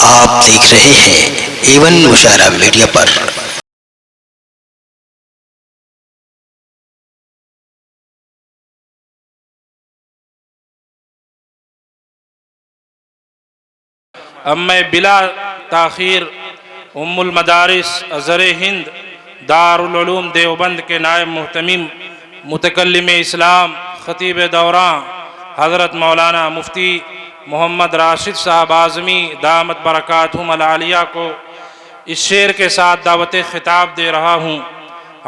آپ دیکھ رہے ہیں ایون مشاعرہ میڈیا پر۔ اب میں بلا تاخیر ام المدارس ازہر ہند دارالعلوم دیوبند کے نائب محتمم متکلم اسلام خطیب دوراں حضرت مولانا مفتی محمد راشد صاحب اعظمی دامت برکاتہم العالیہ کو اس شعر کے ساتھ دعوت خطاب دے رہا ہوں۔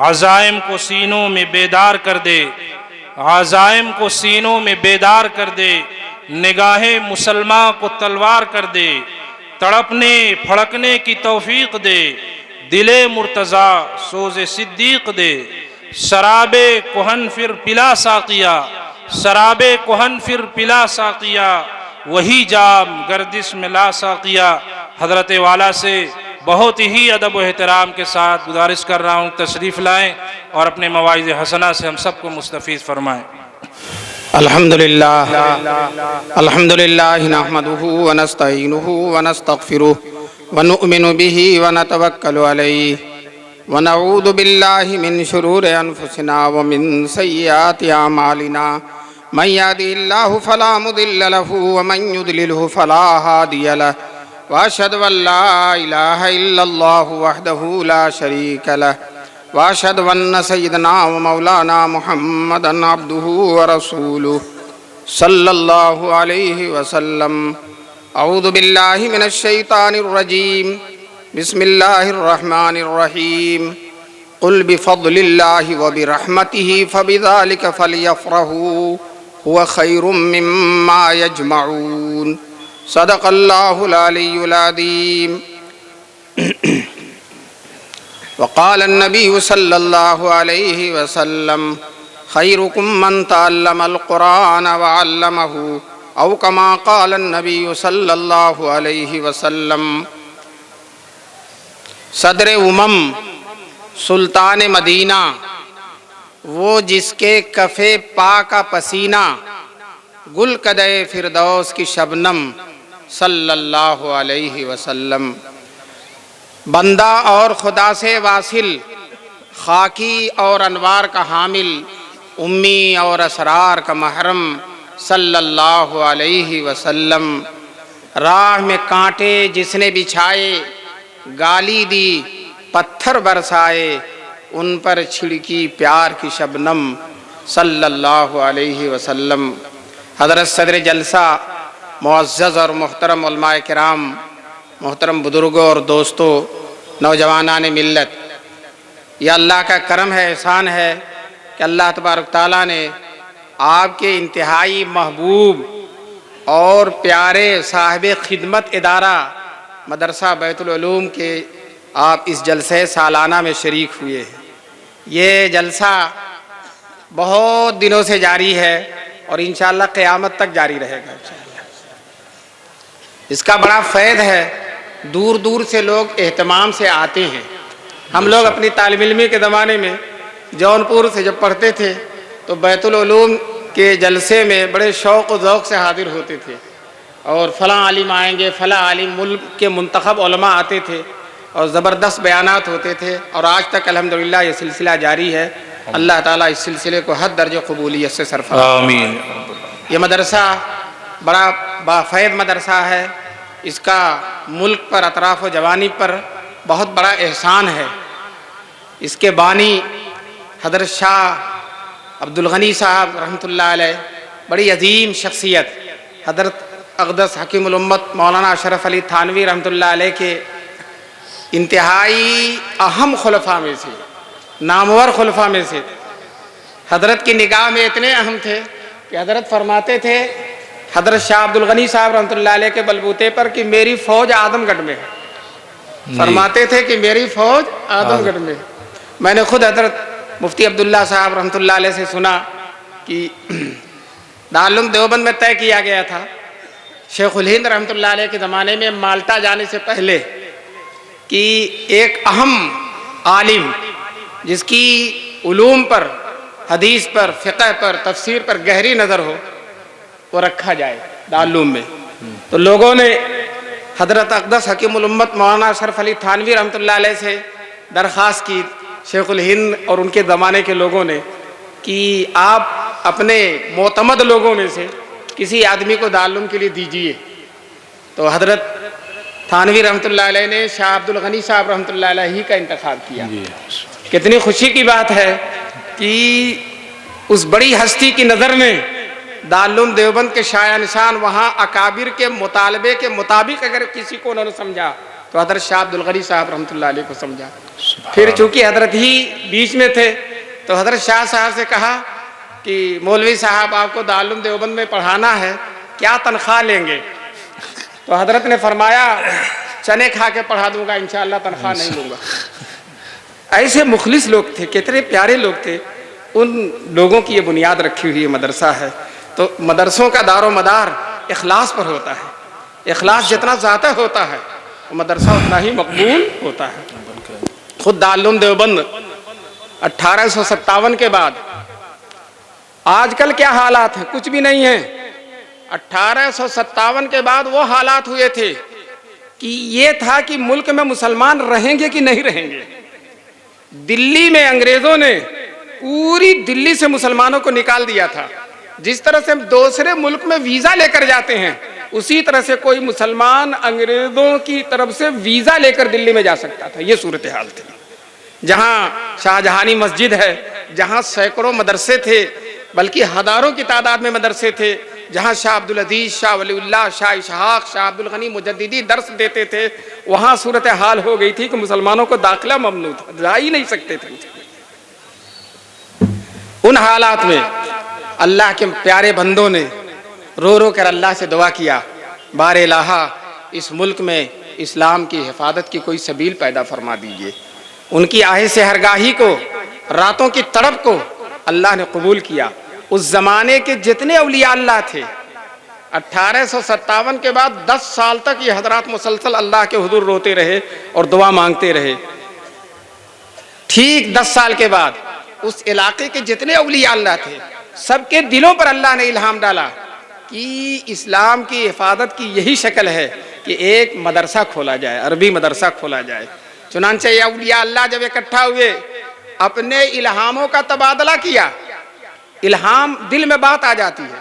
عزائم کو سینوں میں بیدار کر دے، عزائم کو سینوں میں بیدار کر دے، نگاہ مسلمان کو تلوار کر دے، تڑپنے پھڑکنے کی توفیق دے، دل مرتضیٰ سوز صدیق دے، شراب کہن پھر پلا ساقیا، شراب کہن پھر پلا ساقیا، وہی جام گردش میں لا ساقیا۔ حضرت والا سے بہت ہی ادب و احترام کے ساتھ گزارش کر رہا ہوں تشریف لائیں اور اپنے مواعظ حسنہ سے ہم سب کو مستفیض فرمائیں۔ الحمدللہ نحمدہ ونستعینہ ونستغفرہ ونؤمن بہ ونتوکل علیہ ونعوذ باللہ من شرور انفسنا ومن سیئات اعمالنا من یهدہ اللہ فلا مضل لہ ومن یضللہ فلا ہادی لہ واشہد ان لا الہ الا اللہ وحدہ لا شریک لہ واشہد ان سیدنا و مولانا محمدا عبدہ ورسولہ صلی اللہ علیہ وسلم۔ اعوذ باللہ من الشیطان الرجیم، بسم اللہ الرحمن الرحیم۔ قل بفضل اللہ وبرحمتہ فبذلک فلیفرحوا هو خیر مما یجمعون۔ صدق اللہ العلی العظیم۔ وقال النبی صلی اللہ علیہ وسلم خیرکم من تعلم القرآن وعلمہ او کما قال النبی صلی اللہ علیہ وسلم۔ صدر امم سلطان مدینہ، وہ جس کے کف پا کا پسینہ گل قدے فردوس کی شبنم صلی اللہ علیہ وسلم۔ بندہ اور خدا سے واصل، خاکی اور انوار کا حامل، امی اور اسرار کا محرم صلی اللہ علیہ وسلم۔ راہ میں کانٹے جس نے بچھائے، گالی دی پتھر برسائے، ان پر چھڑکی پیار کی شبنم صلی اللہ علیہ وسلم۔ حضرت صدر جلسہ، معزز اور محترم علماء کرام، محترم بزرگوں اور دوستوں، نوجوانان ملت، یہ اللہ کا کرم ہے، احسان ہے کہ اللہ تبارک تعالیٰ نے آپ کے انتہائی محبوب اور پیارے صاحب خدمت ادارہ مدرسہ بیت العلوم کے آپ اس جلسے سالانہ میں شریک ہوئے ہیں۔ یہ جلسہ بہت دنوں سے جاری ہے اور انشاءاللہ قیامت تک جاری رہے گا انشاءاللہ۔ اس کا بڑا فیض ہے، دور دور سے لوگ اہتمام سے آتے ہیں۔ ہم لوگ اپنی طالب علمی کے زمانے میں جونپور سے جب پڑھتے تھے تو بیت العلوم کے جلسے میں بڑے شوق و ذوق سے حاضر ہوتے تھے، اور فلاں عالم آئیں گے، فلاں عالم، ملک کے منتخب علماء آتے تھے اور زبردست بیانات ہوتے تھے، اور آج تک الحمدللہ یہ سلسلہ جاری ہے۔ اللہ تعالیٰ اس سلسلے کو حد درجہ قبولیت سے سرفراز۔ آمین۔ یہ مدرسہ بڑا بافید مدرسہ ہے، اس کا ملک پر، اطراف و جوانب پر بہت بڑا احسان ہے۔ اس کے بانی حضرت شاہ عبدالغنی صاحب رحمۃ اللہ علیہ، بڑی عظیم شخصیت، حضرت اقدس حکیم الامت مولانا اشرف علی تھانوی رحمۃ اللہ علیہ کے انتہائی اہم خلفاء میں سے، نامور خلفاء میں سے، حضرت کی نگاہ میں اتنے اہم تھے کہ حضرت فرماتے تھے حضرت شاہ عبدالغنی صاحب رحمۃ اللہ علیہ کے بلبوتے پر کہ میری فوج آدم گڑھ میں ہے، فرماتے تھے کہ میری فوج آدم گڑھ میں ہے۔ میں نے خود حضرت مفتی عبداللہ صاحب رحمۃ اللہ علیہ سے سنا کہ دارالعلوم دیوبند میں طے کیا گیا تھا شیخ الہند رحمۃ اللہ علیہ کے زمانے میں مالٹا جانے سے پہلے کہ ایک اہم عالم جس کی علوم پر، حدیث پر، فقہ پر، تفسیر پر گہری نظر ہو، وہ رکھا جائے دارالعلوم میں۔ تو لوگوں نے حضرت اقدس حکیم الامت مولانا اشرف علی تھانوی رحمۃ اللہ علیہ سے درخواست کی شیخ الہند اور ان کے زمانے کے لوگوں نے کہ آپ اپنے معتمد لوگوں میں سے کسی آدمی کو دارالعلوم کے لیے دیجیے. تو حضرت تھانوی رحمۃ اللہ علیہ نے شاہ عبد الغنی صاحب رحمۃ اللہ علیہ کا انتخاب کیا. کتنی خوشی کی بات ہے کہ اس بڑی ہستی کی نظر میں دارالعلوم دیوبند کے شایع نشان وہاں اکابر کے مطالبے کے مطابق اگر کسی کو انہوں نے سمجھا تو حضرت شاہ عبد الغنی صاحب رحمۃ اللہ علیہ کو سمجھا. پھر چونکہ حضرت ہی بیچ میں تھے تو حضرت شاہ صاحب سے کہا کہ مولوی صاحب آپ کو دارالعلوم دیوبند میں پڑھانا ہے, کیا تنخواہ لیں گے؟ تو حضرت نے فرمایا چنے کھا کے پڑھا دوں گا, انشاءاللہ تنخواہ نہیں لوں گا. ایسے مخلص لوگ تھے, کتنے پیارے لوگ تھے. ان لوگوں کی یہ بنیاد رکھی ہوئی مدرسہ ہے. تو مدرسوں کا دار و مدار اخلاص پر ہوتا ہے. اخلاص جتنا زیادہ ہوتا ہے مدرسہ اتنا ہی مقبول ہوتا ہے. خود دارالعلوم دیوبند 1857 کے بعد آج کل کیا حالات ہیں؟ کچھ بھی نہیں ہے. 1857 کے بعد وہ حالات ہوئے تھے کہ یہ تھا کہ ملک میں مسلمان رہیں گے کہ نہیں رہیں گے. دلی میں انگریزوں نے پوری دلی سے مسلمانوں کو نکال دیا تھا. جس طرح سے ہم دوسرے ملک میں ویزا لے کر جاتے ہیں اسی طرح سے کوئی مسلمان انگریزوں کی طرف سے ویزا لے کر دلی میں جا سکتا تھا. یہ صورتحال تھی. جہاں شاہجہانی مسجد ہے, جہاں سینکڑوں مدرسے تھے, بلکہ ہزاروں کی تعداد میں مدرسے تھے, جہاں شاہ عبدالعزیز, شاہ ولی اللہ, شاہ اسحاق, شاہ عبد الغنی مجددی درس دیتے تھے, وہاں صورتحال ہو گئی تھی کہ مسلمانوں کو داخلہ ممنوع تھا, جا ہی نہیں سکتے تھے. ان حالات میں اللہ کے پیارے بندوں نے رو رو کر اللہ سے دعا کیا, بار الہ اس ملک میں اسلام کی حفاظت کی کوئی سبیل پیدا فرما دیجئے. ان کی آہ سے ہرگاہی کو, راتوں کی تڑپ کو اللہ نے قبول کیا. اس زمانے کے جتنے اولیاء اللہ تھے 1857 کے بعد 10 سال تک یہ حضرات مسلسل اللہ کے حضور روتے رہے اور دعا مانگتے رہے. ٹھیک 10 سال کے بعد اس علاقے کے جتنے اولیاء اللہ تھے سب کے دلوں پر اللہ نے الہام ڈالا کہ اسلام کی حفاظت کی یہی شکل ہے کہ ایک مدرسہ کھولا جائے, عربی مدرسہ کھولا جائے. چنانچہ یہ اولیاء اللہ جب اکٹھا ہوئے اپنے الہاموں کا تبادلہ کیا. الہام دل میں بات آ جاتی ہے,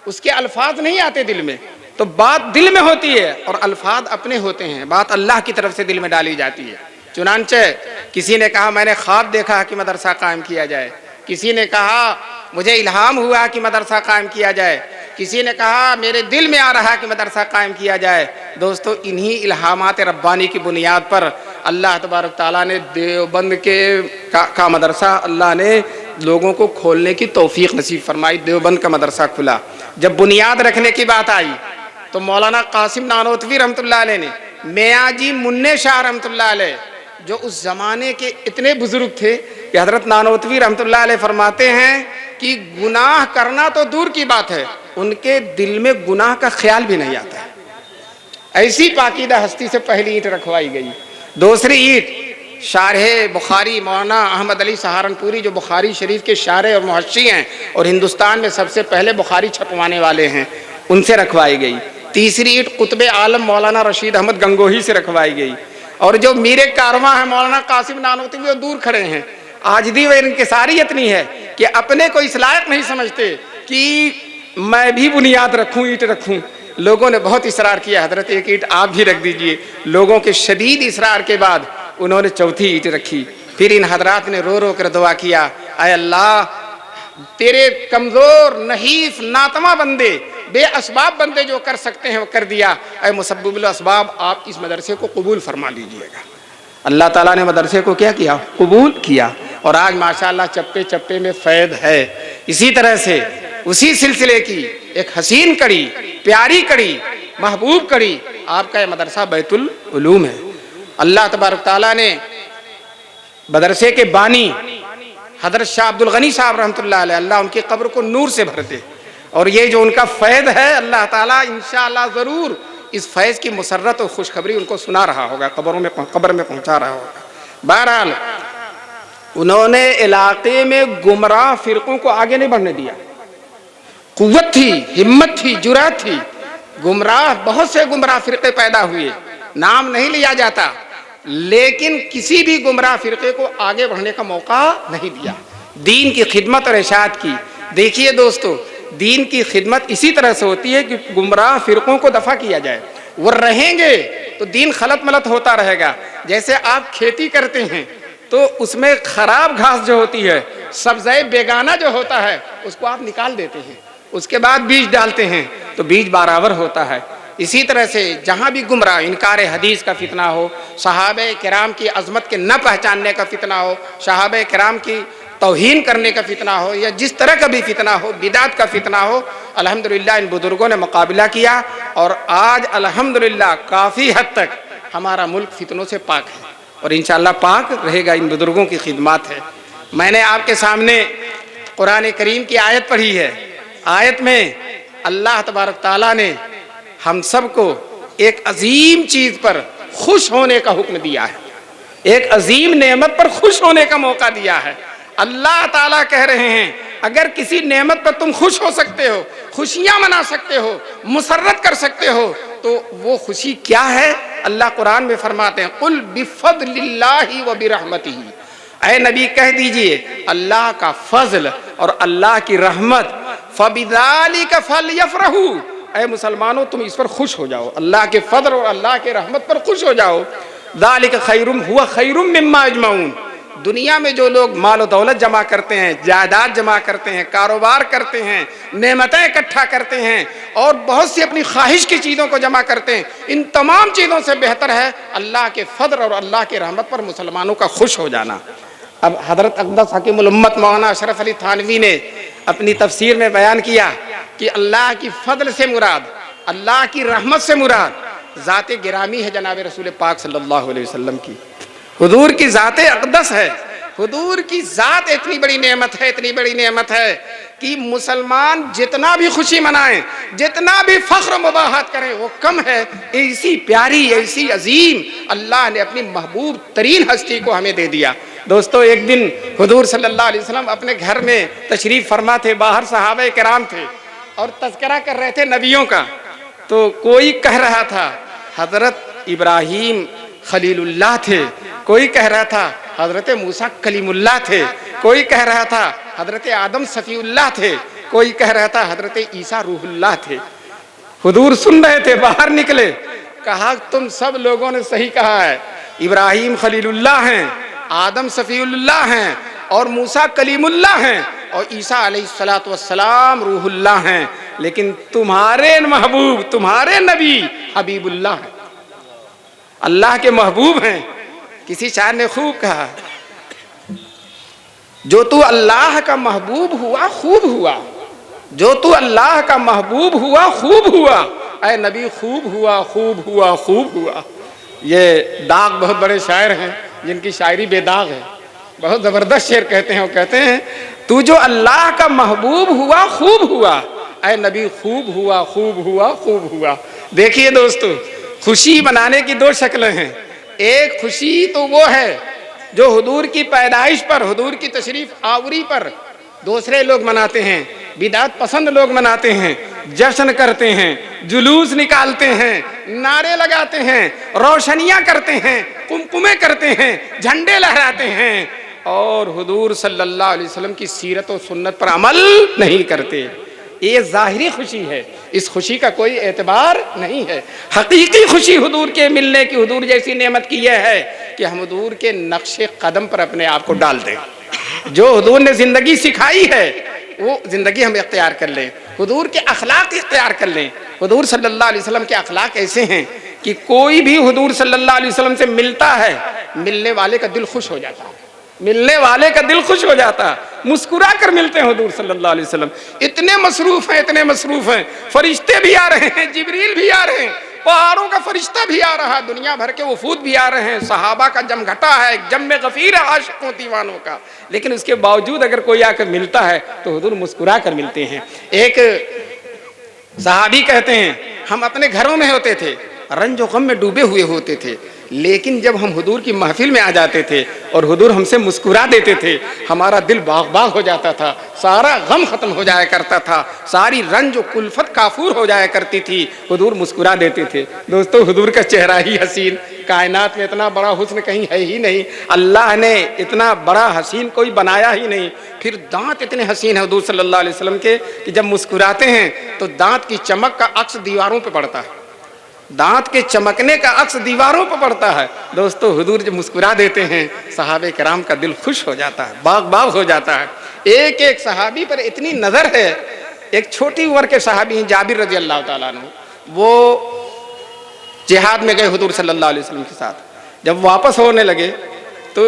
اس کے الفاظ نہیں آتے دل میں, تو بات دل میں ہوتی ہے اور الفاظ اپنے ہوتے ہیں, بات اللہ کی طرف سے دل میں ڈالی جاتی ہے. چنانچہ کسی نے کہا میں نے خواب دیکھا کہ مدرسہ قائم کیا جائے, کسی نے کہا مجھے الہام ہوا کہ مدرسہ قائم کیا جائے, کسی نے کہا میرے دل میں آ رہا کہ مدرسہ قائم کیا جائے. دوستو انہی الہامات ربانی کی بنیاد پر اللہ تبارک تعالیٰ نے دیوبند کا مدرسہ اللہ نے لوگوں کو کھولنے کی توفیق نصیب فرمائی. دیوبند کا مدرسہ کھلا. جب بنیاد رکھنے کی بات آئی تو مولانا قاسم نانوتوی رحمۃ اللہ علیہ نے, میاں جی منع شاہ رحمۃ اللہ علیہ جو اس زمانے کے اتنے بزرگ تھے کہ حضرت نانوتوی رحمۃ اللہ علیہ فرماتے ہیں کہ گناہ کرنا تو دور کی بات ہے, ان کے دل میں گناہ کا خیال بھی نہیں آتا ہے. ایسی پاکیدہ ہستی سے پہلی اینٹ رکھوائی گئی. دوسری اینٹ شارح بخاری مولانا احمد علی سہارنپوری جو بخاری شریف کے شارح اور محشی ہیں اور ہندوستان میں سب سے پہلے بخاری چھپوانے والے ہیں, ان سے رکھوائی گئی. تیسری اینٹ قطب عالم مولانا رشید احمد گنگوہی سے رکھوائی گئی. اور جو میر کارواں ہے مولانا قاسم نانوتوی وہ دور کھڑے ہیں. آج بھی وہ انکساری اتنی ہے کہ اپنے کو اس لائق نہیں سمجھتے کہ میں بھی بنیاد رکھوں, اینٹ رکھوں. لوگوں نے بہت اصرار کیا, حضرت ایک اینٹ آپ بھی رکھ دیجئے. لوگوں کے شدید اصرار کے بعد انہوں نے چوتھی اینٹ رکھی. پھر ان حضرات نے رو رو کر دعا کیا, اے اللہ تیرے کمزور نحیف ناتواں بندے, بے اسباب بندے جو کر سکتے ہیں وہ کر دیا. اے مسبب الاسباب آپ اس مدرسے کو قبول فرما لیجئے گا. اللہ تعالیٰ نے مدرسے کو کیا کیا؟ قبول کیا. اور آج ماشاءاللہ چپے چپے میں فیض ہے. اسی طرح سے اسی سلسلے کی ایک حسین کڑی, پیاری کڑی, محبوب کڑی آپ کا یہ مدرسہ بیت العلوم ہے. اللہ تبارک تعالیٰ نے مدرسے کے بانی حضرت شاہ عبد الغنی صاحب رحمۃ اللہ علیہ, اللہ ان کی قبر کو نور سے بھر دے. اور یہ جو ان کا فیض ہے اللہ تعالیٰ انشاءاللہ ضرور اس فیض کی مسرت اور خوشخبری ان کو سنا رہا ہوگا, قبر میں پہنچا رہا ہوگا. بہرحال انہوں نے علاقے میں گمراہ فرقوں کو آگے نہیں بڑھنے دیا. قوت تھی, ہمت تھی, جرأت تھی. گمراہ بہت سے گمراہ فرقے پیدا ہوئے، نام نہیں لیا جاتا، لیکن کسی بھی گمراہ فرقے کو آگے بڑھنے کا موقع نہیں دیا، دین کی خدمت اور اشاعت کی۔ دیکھیے دوستو، دین کی خدمت اسی طرح سے ہوتی ہے کہ گمراہ فرقوں کو دفع کیا جائے، وہ رہیں گے تو دین خلط ملط ہوتا رہے گا۔ جیسے آپ کھیتی کرتے ہیں تو اس میں خراب گھاس جو ہوتی ہے، سبزہ بیگانہ جو ہوتا ہے، اس کو آپ نکال دیتے ہیں، اس کے بعد بیج ڈالتے ہیں تو بیج برابر ہوتا ہے۔ اسی طرح سے جہاں بھی گمراہ انکار حدیث کا فتنہ ہو، صحابہ کرام کی عظمت کے نہ پہچاننے کا فتنہ ہو، صحابہ کرام کی توہین کرنے کا فتنہ ہو، یا جس طرح کا بھی فتنہ ہو، بدعت کا فتنہ ہو، الحمدللہ ان بزرگوں نے مقابلہ کیا، اور آج الحمدللہ کافی حد تک ہمارا ملک فتنوں سے پاک ہے، اور انشاءاللہ پاک رہے گا، ان بزرگوں کی خدمات ہے۔ میں نے آپ کے سامنے قرآن کریم کی آیت پڑھی ہے، آیت میں اللہ تبارک تعالیٰ نے ہم سب کو ایک عظیم چیز پر خوش ہونے کا حکم دیا ہے، ایک عظیم نعمت پر خوش ہونے کا موقع دیا ہے۔ اللہ تعالیٰ کہہ رہے ہیں اگر کسی نعمت پر تم خوش ہو سکتے ہو، خوشیاں منا سکتے ہو، مسرت کر سکتے ہو، تو وہ خوشی کیا ہے؟ اللہ قرآن میں فرماتے ہیں قُلْ بِفَضْلِ اللَّهِ وَبِرَحْمَتِهِ، اے نبی کہہ دیجئے اللہ کا فضل اور اللہ کی رحمت، فَبِذَلِكَ فَلْيَفْرَحُوا، اے مسلمانوں تم اس پر خوش ہو جاؤ، اللہ کے فضل اور اللہ کے رحمت پر خوش ہو جاؤ۔ ذَلِكَ خَيْرٌ هُوَ خَيْرٌ مِّمَّا يَجْمَعُونَ، دنیا میں جو لوگ مال و دولت جمع کرتے ہیں، جائیداد جمع کرتے ہیں، کاروبار کرتے ہیں، نعمتیں اکٹھا کرتے ہیں، اور بہت سی اپنی خواہش کی چیزوں کو جمع کرتے ہیں، ان تمام چیزوں سے بہتر ہے اللہ کے فضل اور اللہ کی رحمت پر مسلمانوں کا خوش ہو جانا۔ اب حضرت اقدس حکیم الامت مولانا اشرف علی تھانوی نے اپنی تفسیر میں بیان کیا کہ اللہ کی فضل سے مراد، اللہ کی رحمت سے مراد ذات گرامی ہے جناب رسول پاک صلی اللہ علیہ وسلم کی، حضور کی ذات اقدس ہے، حضور کی ذات اتنی بڑی نعمت ہے، اتنی بڑی نعمت ہے کہ مسلمان جتنا بھی خوشی منائیں، جتنا بھی فخر و مباحت کریں وہ کم ہے۔ ایسی پیاری، ایسی عظیم اللہ نے اپنی محبوب ترین ہستی کو ہمیں دے دیا۔ دوستو ایک دن حضور صلی اللہ علیہ وسلم اپنے گھر میں تشریف فرما تھے، باہر صحابہ کرام تھے اور تذکرہ کر رہے تھے نبیوں کا، تو کوئی کہہ رہا تھا حضرت ابراہیم خلیل اللہ تھے، کوئی کہہ رہا تھا حضرت موسیٰ کلیم اللہ تھے، کوئی کہہ رہا تھا حضرت آدم صفی اللہ تھے، کوئی کہہ رہا تھا حضرت عیسیٰ روح اللہ تھے۔ حضور سن رہے تھے، باہر نکلے، کہا تم سب لوگوں نے صحیح کہا ہے، ابراہیم خلیل اللہ ہیں، آدم صفی اللہ ہیں، اور موسیٰ کلیم اللہ ہیں، اور عیسیٰ علیہ السلام روح اللہ ہیں، لیکن تمہارے محبوب، تمہارے نبی حبیب اللہ ہیں، اللہ کے محبوب ہیں۔ کسی شاعر نے خوب کہا جو تو اللہ کا محبوب ہوا خوب ہوا، جو تو اللہ کا محبوب ہوا خوب ہوا، اے نبی خوب ہوا، خوب ہوا، خوب ہوا۔ یہ داغ بہت بڑے شاعر ہیں جن کی شاعری بے داغ ہے، بہت زبردست شعر کہتے ہیں، وہ کہتے ہیں تو جو اللہ کا محبوب ہوا خوب ہوا، اے نبی خوب ہوا، خوب ہوا، خوب ہوا۔ دیکھیے دوستو، خوشی منانے کی دو شکلیں ہیں، ایک خوشی تو وہ ہے جو حضور کی پیدائش پر، حضور کی تشریف آوری پر دوسرے لوگ مناتے ہیں، بدعت پسند لوگ مناتے ہیں، جشن کرتے ہیں، جلوس نکالتے ہیں، نعرے لگاتے ہیں، روشنیاں کرتے ہیں، قمقمے کرتے ہیں، جھنڈے لہراتے ہیں، اور حضور صلی اللہ علیہ وسلم کی سیرت و سنت پر عمل نہیں کرتے۔ یہ ظاہری خوشی ہے، اس خوشی کا کوئی اعتبار نہیں ہے۔ حقیقی خوشی حضور کے ملنے کی، حضور جیسی نعمت کی یہ ہے کہ ہم حضور کے نقش قدم پر اپنے آپ کو ڈال دیں، جو حضور نے زندگی سکھائی ہے وہ زندگی ہم اختیار کر لیں، حضور کے اخلاق اختیار کر لیں۔ حضور صلی اللہ علیہ وسلم کے اخلاق ایسے ہیں کہ کوئی بھی حضور صلی اللہ علیہ وسلم سے ملتا ہے، ملنے والے کا دل خوش ہو جاتا ہے، ملنے والے کا دل خوش ہو جاتا، مسکرا کر ملتے ہیں حضور صلی اللہ علیہ وسلم۔ اتنے مصروف ہیں، اتنے مصروف ہیں، فرشتے بھی آ رہے ہیں، جبریل بھی آ رہے ہیں، پہاڑوں کا فرشتہ بھی آ رہا ہے، دنیا بھر کے وفود بھی آ رہے ہیں، صحابہ کا جم گھٹا ہے، جم غفیر ہے عاشقوں دیوانوں کا، لیکن اس کے باوجود اگر کوئی آ کر ملتا ہے تو حضور مسکرا کر ملتے ہیں۔ ایک صحابی کہتے ہیں ہم اپنے گھروں میں ہوتے تھے رنج و غم میں ڈوبے ہوئے ہوتے تھے، لیکن جب ہم حضور کی محفل میں آ جاتے تھے اور حضور ہم سے مسکرا دیتے تھے، ہمارا دل باغ باغ ہو جاتا تھا، سارا غم ختم ہو جایا کرتا تھا، ساری رنج و کلفت کافور ہو جایا کرتی تھی، حضور مسکرا دیتے تھے۔ دوستو حضور کا چہرہ ہی حسین، کائنات میں اتنا بڑا حسن کہیں ہے ہی نہیں، اللہ نے اتنا بڑا حسین کوئی بنایا ہی نہیں۔ پھر دانت اتنے حسین ہیں حضور صلی اللہ علیہ وسلم کے کہ جب مسکراتے ہیں تو دانت کی چمک کا عکس دیواروں پہ پڑتا ہے، دانت کے چمکنے کا عکس دیواروں پہ پڑتا ہے۔ دوستو حضور جب مسکرا دیتے ہیں صحابہ کرام کا دل خوش ہو جاتا ہے، باغ باغ ہو جاتا ہے۔ ایک ایک صحابی پر اتنی نظر ہے۔ ایک چھوٹی عمر کے صحابی ہیں جابر رضی اللہ تعالیٰ عنہ، وہ جہاد میں گئے حضور صلی اللہ علیہ وسلم کے ساتھ۔ جب واپس ہونے لگے تو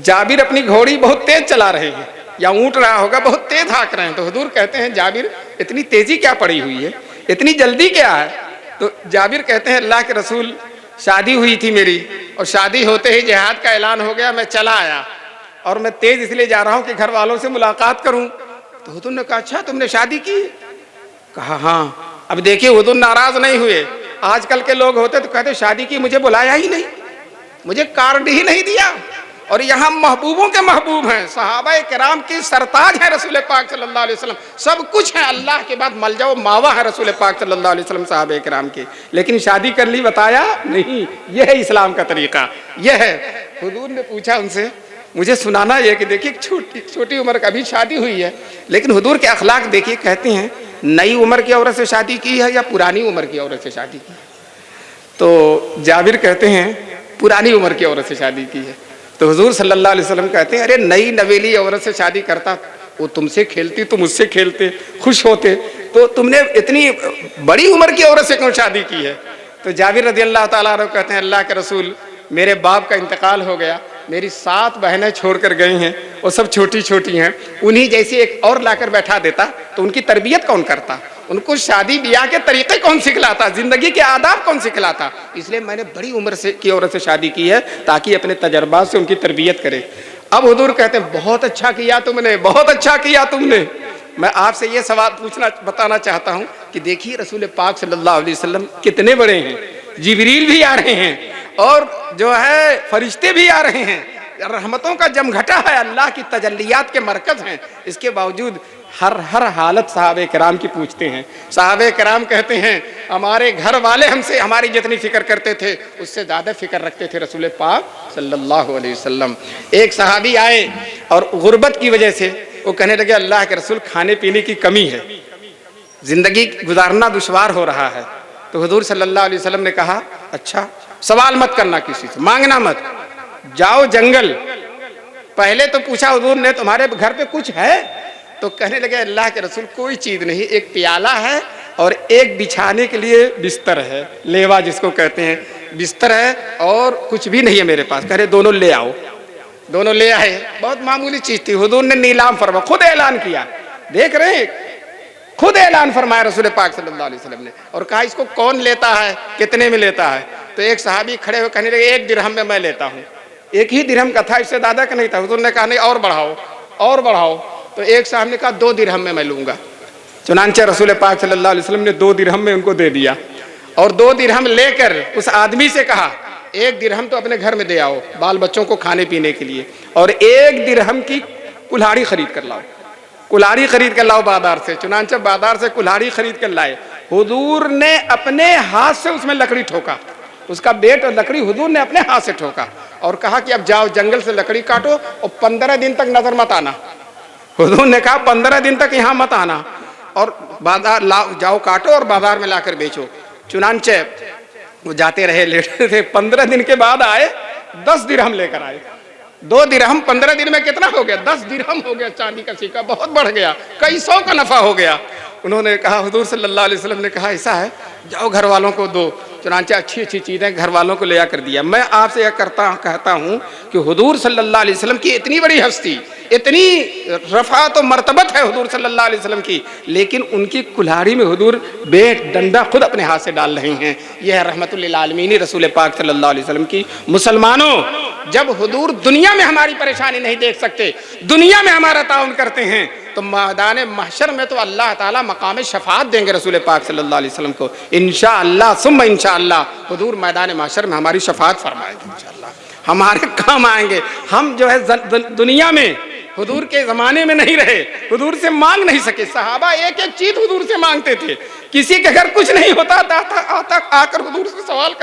جابر اپنی گھوڑی بہت تیز چلا رہے ہیں، یا اونٹ رہا ہوگا، بہت تیز ہانک رہے ہیں۔ تو حضور کہتے ہیں جابر اتنی تیزی کیا پڑی ہوئی ہے، اتنی جلدی کیا ہے؟ تو جابر کہتے ہیں اللہ کے رسول شادی ہوئی تھی میری، اور شادی ہوتے ہی جہاد کا اعلان ہو گیا، میں چلا آیا، اور میں تیز اس لیے جا رہا ہوں کہ گھر والوں سے ملاقات کروں۔ تو حضور نے کہا اچھا تم نے شادی کی؟ کہا ہاں۔ اب دیکھیے حضور ناراض نہیں ہوئے۔ آج کل کے لوگ ہوتے تو کہتے شادی کی، مجھے بلایا ہی نہیں، مجھے کارڈ ہی نہیں دیا۔ اور یہاں محبوبوں کے محبوب ہیں، صحابہ کرام کی سرتاج ہے رسول پاک صلی اللہ علیہ وسلم، سب کچھ ہے، اللہ کے بعد ملجا و ماوا ہے رسول پاک صلی اللہ علیہ وسلم صحابہ کرام کے، لیکن شادی کر لی بتایا نہیں۔ یہ ہے اسلام کا طریقہ، یہ ہے۔ حضور نے پوچھا ان سے، مجھے سنانا یہ کہ دیکھیے چھوٹی عمر کا بھی شادی ہوئی ہے، لیکن حضور کے اخلاق دیکھیے، کہتے ہیں نئی عمر کی عورت سے شادی کی ہے یا پرانی عمر کی عورت سے شادی کی؟ تو جابر کہتے ہیں پرانی عمر کی عورت سے شادی کی ہے۔ تو حضور صلی اللہ علیہ وسلم کہتے ہیں ارے نئی نویلی عورت سے شادی کرتا، وہ تم سے کھیلتی، تم اس سے کھیلتے، خوش ہوتے، تو تم نے اتنی بڑی عمر کی عورت سے کیوں شادی کی ہے؟ تو جابر رضی اللہ تعالیٰ عنہ کہتے ہیں اللہ کے رسول میرے باپ کا انتقال ہو گیا، میری 7 بہنیں چھوڑ کر گئی ہیں، وہ سب چھوٹی چھوٹی ہیں، انہی جیسی ایک اور لا کر بیٹھا دیتا تو ان کی تربیت کون کرتا، ان کو شادی بیاہ کے طریقے کون سکھلاتا، زندگی کے آداب کون سکھلاتا؟ اس لیے میں نے بڑی عمر کی عورت سے شادی کی ہے تاکہ اپنے تجربات سے ان کی تربیت کرے۔ اب حضور کہتے ہیں بہت اچھا کیا تم نے، بہت اچھا کیا تم نے۔ میں آپ سے یہ سوال بتانا چاہتا ہوں کہ دیکھیے رسول پاک صلی اللہ علیہ وسلم کتنے بڑے ہیں، جبریل بھی آ رہے ہیں اور جو ہے فرشتے بھی آ رہے ہیں، رحمتوں کا جمگھٹا ہے، اللہ کی تجلیات کے مرکز ہیں، اس کے باوجود ہر حالت صحابہ کرام کی پوچھتے ہیں۔ صحابہ کرام کہتے ہیں ہمارے گھر والے ہم سے ہماری جتنی فکر کرتے تھے اس سے زیادہ فکر رکھتے تھے رسول پاک صلی اللہ علیہ وسلم۔ ایک صحابی آئے اور غربت کی وجہ سے وہ کہنے لگے اللہ کے رسول کھانے پینے کی کمی ہے، زندگی گزارنا دشوار ہو رہا ہے۔ تو حضور صلی اللہ علیہ وسلم نے کہا اچھا سوال مت کرنا، کسی سے مانگنا مت، جاؤ جنگل۔ پہلے تو پوچھا حضور نے تمہارے گھر پہ کچھ ہے؟ تو کہنے لگے اللہ کے رسول کوئی چیز نہیں، ایک پیالہ ہے اور ایک بچھانے کے لیے بستر ہے، لیوا جس کو کہتے ہیں، بستر ہے اور کچھ بھی نہیں ہے میرے پاس۔ کہہ رہے دونوں لے آؤ، دونوں لے آئے، بہت معمولی چیز تھی۔ حضور نے نیلام فرمایا، خود اعلان کیا، دیکھ رہے ہیں خود اعلان فرمایا رسول پاک صلی اللہ علیہ وسلم نے، اور کہا اس کو کون لیتا ہے، کتنے میں لیتا ہے؟ تو ایک صحابی کھڑے ہوئے کہنے لگے 1 درہم میں لیتا ہوں۔ 1 ہی درہم کا تھا، اس سے زیادہ کا نہیں تھا۔ حضور نے کہا نہیں اور بڑھاؤ اور بڑھاؤ، تو ایک صاحب نے کہا 2 درہم میں لوں گا۔ چنانچہ رسول پاک صلی اللہ علیہ وسلم نے 2 درہم میں ان کو دے دیا، اور 2 درہم لے کر اس آدمی سے کہا 1 درہم تو اپنے گھر میں دے آؤ بال بچوں کو کھانے پینے کے لیے، اور 1 درہم کی کلہاڑی خرید کر لاؤ، کلہاڑی خرید کر لاؤ بازار سے۔ چنانچہ بازار سے کلہاڑی خرید کر لائے۔ حضور نے اپنے ہاتھ سے اس میں لکڑی ٹھوکا، اس کا بیٹ اور لکڑی حضور نے اپنے ہاتھ سے ٹھوکا، اور کہا کہ اب جاؤ جنگل سے لکڑی کاٹو اور 15 دن تک نظر مت آنا۔ حضور نے کہا 15 دن تک یہاں مت آنا، اور بازار جاؤ کاٹو اور بازار میں لا کر بیچو۔ چنانچہ وہ جاتے رہے، لیٹے تھے، 15 دن کے بعد آئے، 10 درہم لے کر آئے۔ 2 درہم 15 دن میں کتنا ہو گیا؟ 10 درہم ہو گیا، چاندی کا سکہ بہت بڑھ گیا، کئی 100 کا نفع ہو گیا۔ انہوں نے کہا حضور صلی اللہ علیہ وسلم نے کہا ایسا ہے جاؤ گھر والوں کو دو۔ چنانچہ اچھی اچھی چیزیں گھر والوں کو لے آ کر دیا۔ میں آپ سے یہ کہتا ہوں کہ حضور صلی اللہ علیہ وسلم کی اتنی بڑی ہستی، اتنی رفعت و مرتبت ہے حضور صلی اللہ علیہ وسلم کی، لیکن ان کی کلہاڑی میں حضور بیٹ ڈنڈا خود اپنے ہاتھ سے ڈال رہے ہیں۔ یہ ہے رحمت للعالمین رسول پاک صلی اللہ علیہ وسلم کی۔ مسلمانوں، جب حضور دنیا میں ہماری پریشانی نہیں دیکھ سکتے، دنیا میں ہمارا تعاون کرتے ہیں، تو میدان محشر میں تو اللہ تعالیٰ مقام شفاعت دیں گے رسول پاک صلی اللہ علیہ وسلم کو، انشاءاللہ ثم انشاءاللہ حضور میدان محشر میں ہماری شفاعت فرمائے گے انشاءاللہ، ہمارے کام آئیں گے۔ ہم جو ہے دنیا میں حضور کے زمانے میں نہیں رہے، حضور سے مانگ نہیں سکے، صحابہ ایک ایک چیز حضور سے مانگتے تھے، کسی کے گھر کچھ نہیں ہوتا تھا آ کر حضور سے سوال کر